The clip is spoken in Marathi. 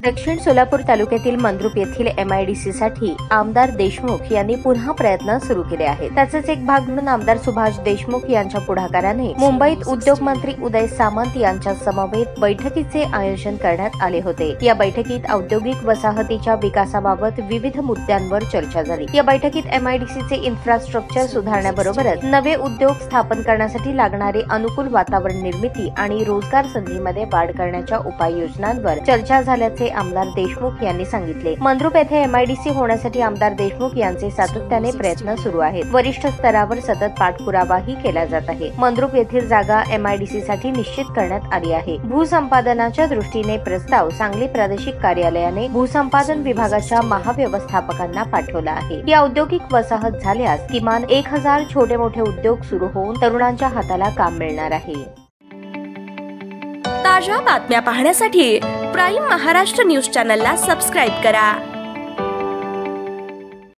दक्षिण सोलापूर तालुक्यातील मंद्रुप येथील MIDC साठी आमदार देशमुख यांनी पुन्हा प्रयत्न सुरू केले आहेत। त्याचाच एक भाग म्हणून आमदार सुभाष देशमुख यांच्या पुढाकाराने मुंबईत उद्योग मंत्री उदय सामंत यांच्या समवेत बैठकीचे आयोजन करण्यात आले होते। या बैठकीत औद्योगिक वसाहतीच्या विकासाबाबत विविध मुद्द्यांवर चर्चा झाली। या बैठकीत MIDC चे इन्फ्रास्ट्रक्चर सुधारण्याबरोबरच नवे उद्योग स्थापन करण्यासाठी लागणारे अनुकूल वातावरण निर्मिती आणि रोजगार संधीमध्ये वाढ करण्याच्या उपाययोजनांवर चर्चा झाल्याचे आमदार देशमुख यांनी सांगितले। मंद्रुप येथे MIDC होण्यासाठी आमदार देशमुख यांचे सातत्याने प्रयत्न सुरू आहेत। वरिष्ठ स्तरावर सतत पाठपुरावाही केला जात आहे। मंद्रुप येथील जागा MIDC साठी निश्चित करण्यात आली आहे। भूसंपादनाच्या दृष्टीने प्रस्ताव सांगली प्रादेशिक कार्यालयाने भूसंपादन विभागाच्या महाव्यवस्थापकांना पाठवला आहे। या औद्योगिक वसाहत झाल्यास किमान 1000 छोटे मोठे उद्योग सुरू होऊन तरुणांच्या हाताला काम मिळणार आहे। ताज्या बातम्या पाहण्यासाठी प्राईम महाराष्ट्र न्यूज चॅनलला सबस्क्राईब करा।